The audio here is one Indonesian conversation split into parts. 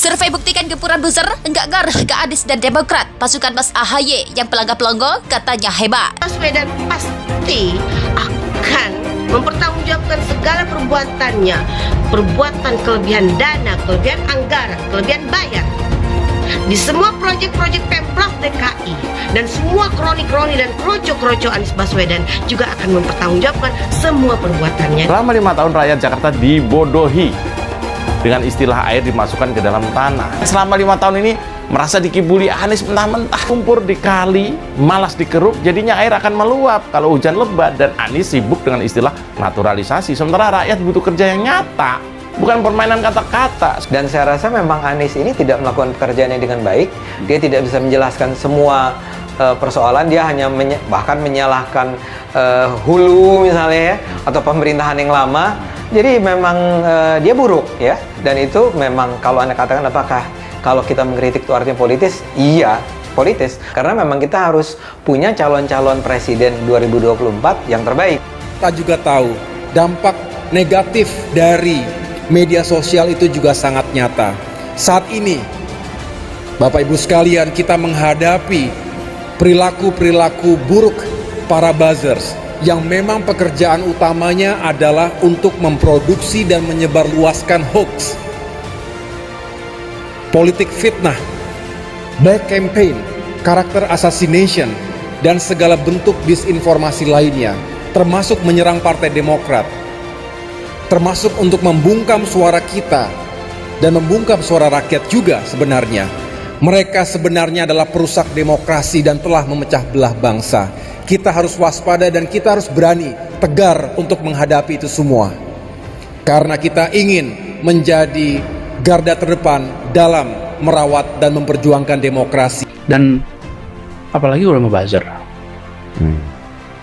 Survei buktikan gempuran buzzer enggak gar ke Anies dan Demokrat. Pasukan Mas AHY yang pelanggar-pelongo katanya hebat. Baswedan pasti akan mempertanggungjawabkan segala perbuatannya, perbuatan kelebihan dana, kelebihan anggaran, kelebihan bayar di semua proyek-proyek Pemprov DKI dan semua kroni-kroni dan kroco-kroco Anies Baswedan juga akan mempertanggungjawabkan semua perbuatannya. Selama 5 tahun rakyat Jakarta dibodohi dengan istilah air dimasukkan ke dalam tanah. Selama 5 tahun ini merasa dikibuli Anies mentah-mentah, lumpur di kali, malas dikeruk, jadinya air akan meluap kalau hujan lebat, dan Anies sibuk dengan istilah naturalisasi, sementara rakyat butuh kerja yang nyata, bukan permainan kata-kata. Dan saya rasa memang Anies ini tidak melakukan pekerjaannya dengan baik. Dia tidak bisa menjelaskan semua persoalan. Dia hanya bahkan menyalahkan hulu misalnya ya, atau pemerintahan yang lama. Jadi memang dia buruk ya. Dan itu memang kalau Anda katakan apakah kalau kita mengkritik itu artinya politis? Iya, politis. Karena memang kita harus punya calon-calon presiden 2024 yang terbaik. Kita juga tahu dampak negatif dari media sosial itu juga sangat nyata. Saat ini, Bapak Ibu sekalian, kita menghadapi perilaku-perilaku buruk para buzzers yang memang pekerjaan utamanya adalah untuk memproduksi dan menyebarluaskan hoax, politik fitnah, black campaign, karakter assassination, dan segala bentuk disinformasi lainnya, termasuk menyerang Partai Demokrat, termasuk untuk membungkam suara kita dan membungkam suara rakyat juga sebenarnya. Mereka sebenarnya adalah perusak demokrasi dan telah memecah belah bangsa. Kita harus waspada dan kita harus berani, tegar untuk menghadapi itu semua. Karena kita ingin menjadi garda terdepan dalam merawat dan memperjuangkan demokrasi. Dan apalagi ulama buzzer.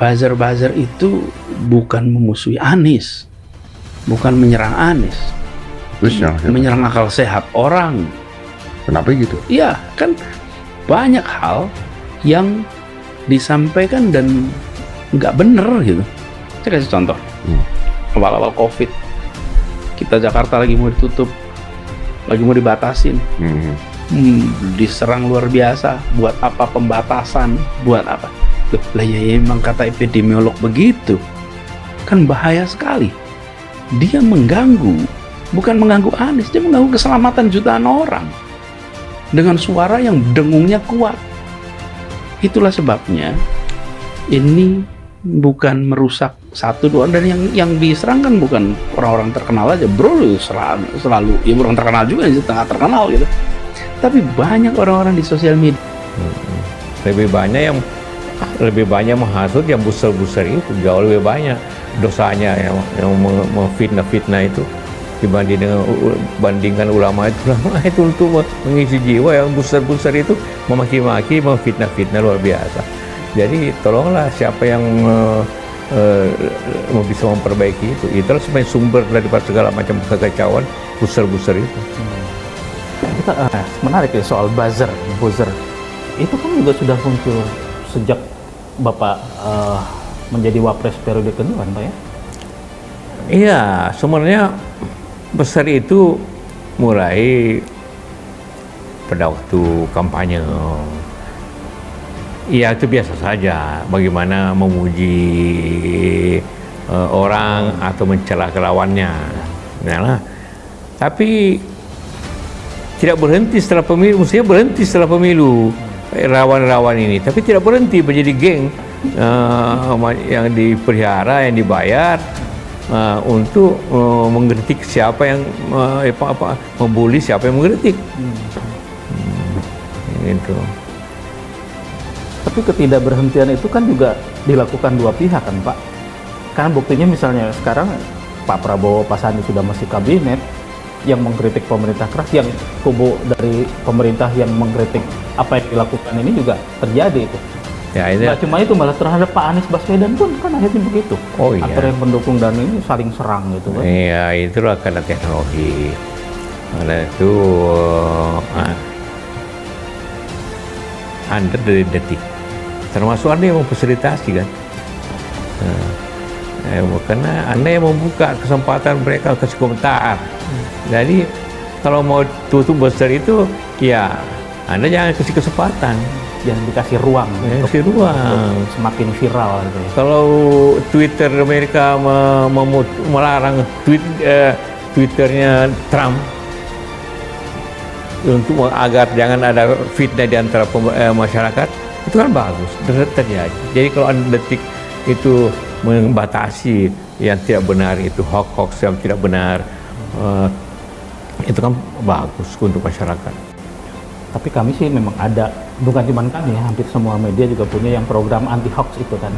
Buzzer itu bukan memusuhi Anies, bukan menyerang Anies, menyerang akal sehat orang. Kenapa gitu? Iya, kan banyak hal yang disampaikan dan nggak bener gitu. Saya kasih contoh. Awal-awal COVID, kita Jakarta lagi mau ditutup, lagi mau dibatasin. Diserang luar biasa. Buat apa pembatasan? Buat apa? Lah ya emang kata epidemiolog begitu. Kan bahaya sekali. Dia mengganggu, bukan mengganggu Anies, dia mengganggu keselamatan jutaan orang dengan suara yang dengungnya kuat. Itulah sebabnya ini bukan merusak satu dua, dan yang diserang kan bukan orang-orang terkenal aja, bro, selalu ya orang terkenal juga, yang setengah terkenal gitu, tapi banyak orang-orang di sosial media. Lebih banyak menghasut yang buser-buser itu, jauh lebih banyak dosanya yang memfitnah itu dibandingkan ulama itu untuk mengisi jiwa. Yang buser-buser itu memaki-maki, memfitnah luar biasa. Jadi tolonglah siapa yang bisa memperbaiki itu. Itulah sebenarnya sumber daripada segala macam kekacauan buser-buser itu. Menarik ya soal buzzer. Itu kan juga sudah muncul sejak Bapak menjadi Wapres periode kedua kan Pak ya? Iya, sebenarnya besar itu mulai pada waktu kampanye. Iya, itu biasa saja. Bagaimana memuji orang atau mencela lawannya. Nah, tapi tidak berhenti setelah pemilu. Mestinya berhenti setelah pemilu rawan-rawan ini. Tapi tidak berhenti menjadi geng yang dipelihara, yang dibayar untuk mengkritik siapa yang membuli siapa yang mengkritik. Gitu. Tapi ketidakberhentian itu kan juga dilakukan dua pihak kan Pak. Karena buktinya misalnya sekarang Pak Prabowo, Pak Sandi sudah masih kabinet, yang mengkritik pemerintah keras, yang kubu dari pemerintah yang mengkritik apa yang dilakukan ini juga terjadi itu. Ya, ini nggak cuma itu, malah terhadap Pak Anies Baswedan pun kan akhirnya begitu. Oh iya. Antara yang pendukung dan ini saling serang gitu kan. Iya, itulah karena teknologi. Karena itu Anda dari detik. Termasuk Anda yang memfasilitasi kan. Karena Anda yang membuka kesempatan mereka kasih komentar. Jadi Kalau mau tutup buzzer itu, ya Anda jangan kasih kesempatan. Jangan dikasih ruang Kasih ruang. untuk semakin viral gitu ya. Kalau Twitter Amerika melarang Twitternya Trump untuk agar jangan ada fitnah di antara masyarakat, itu kan bagus, terjadi. Jadi kalau Anda detik itu membatasi yang tidak benar, itu hoax yang tidak benar, itu kan bagus untuk masyarakat. Tapi kami sih memang ada, bukan cuma kami ya, hampir semua media juga punya yang program anti hoax itu kan,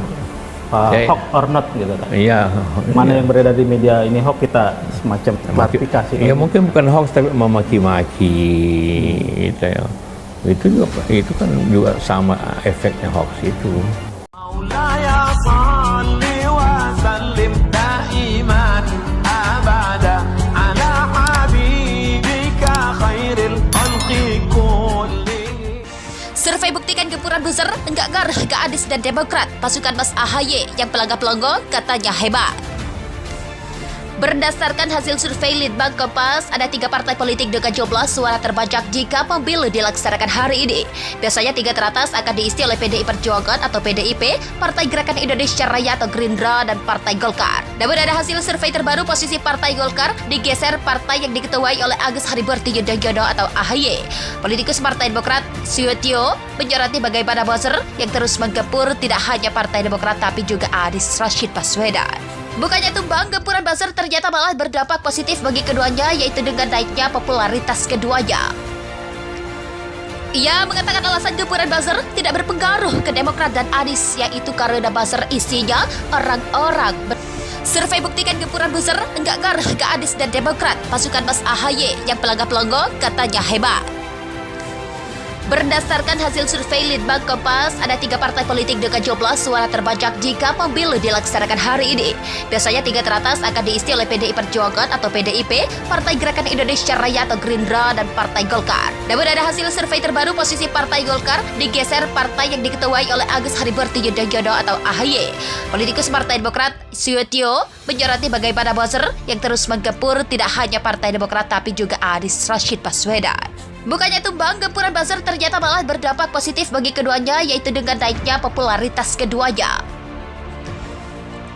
hoax or not gitu kan. Iya. Mana yang beredar di media ini hoax, kita semacam klarifikasi. Ya mungkin bukan hoax tapi memaki-maki gitu ya. Itu kan juga sama efeknya hoax itu. Survei buktikan gempuran buzzer enggak gar ke Anies dan Demokrat. Pasukan Mas AHY yang pelangga-pelongo katanya hebat. Berdasarkan hasil survei Litbang Kompas, ada 3 partai politik dengan jumlah suara terbanyak jika pemilu dilaksanakan hari ini. Biasanya 3 teratas akan diisi oleh PDI Perjuangan atau PDIP, Partai Gerakan Indonesia Raya atau Gerindra, dan Partai Golkar. Namun ada hasil survei terbaru, posisi Partai Golkar digeser partai yang diketuai oleh Agus Harimurti Yudhoyono atau AHY. Politikus Partai Demokrat, Suyoto, menyoroti bagaimana buzzer yang terus menggempur tidak hanya Partai Demokrat tapi juga Anies Rashid Baswedan. Bukannya tumbang, gempuran buzzer ternyata malah berdampak positif bagi keduanya, yaitu dengan naiknya popularitas keduanya. Ia mengatakan alasan gempuran buzzer tidak berpengaruh ke Demokrat dan Anies, yaitu karena buzzer isinya orang-orang. Survei buktikan gempuran buzzer enggak gar ke Anies dan Demokrat. Pasukan Mas AHY yang pelangga-pelongo katanya hebat. Berdasarkan hasil survei Litbang Kompas, ada 3 partai politik dengan jumlah suara terbanyak jika pemilu dilaksanakan hari ini. Biasanya 3 teratas akan diisi oleh PDI Perjuangan atau PDIP, Partai Gerakan Indonesia Raya atau Gerindra, dan Partai Golkar. Namun ada hasil survei terbaru, posisi Partai Golkar digeser partai yang diketuai oleh Agus Harimurti Yudhoyono atau AHY. Politikus Partai Demokrat, Suyoto, menyoroti bagaimana buzzer yang terus menggempur tidak hanya Partai Demokrat tapi juga Anies Rashid Baswedan. Bukannya tumbang, gempuran buzzer ternyata malah berdampak positif bagi keduanya, yaitu dengan naiknya popularitas keduanya.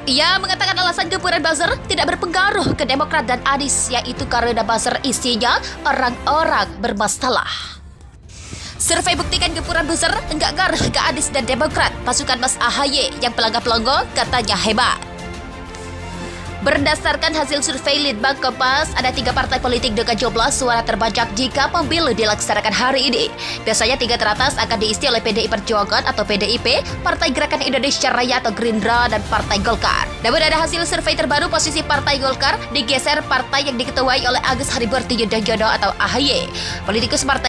Ia mengatakan alasan gempuran buzzer tidak berpengaruh ke Demokrat dan Anies, yaitu karena buzzer isinya orang-orang bermasalah. Survei buktikan gempuran buzzer enggak gar ke Anies dan Demokrat. Pasukan Mas AHY yang pelangga-pelongo katanya hebat. Berdasarkan hasil survei Litbang Kompas, ada 3 partai politik dengan jumlah suara terbanyak jika pemilu dilaksanakan hari ini. Biasanya 3 teratas akan diisi oleh PDI Perjuangan atau PDIP, Partai Gerakan Indonesia Raya atau Gerindra, dan Partai Golkar. Namun ada hasil survei terbaru, posisi Partai Golkar digeser partai yang diketuai oleh Agus Harimurti Yudhoyono atau AHY. Politikus Partai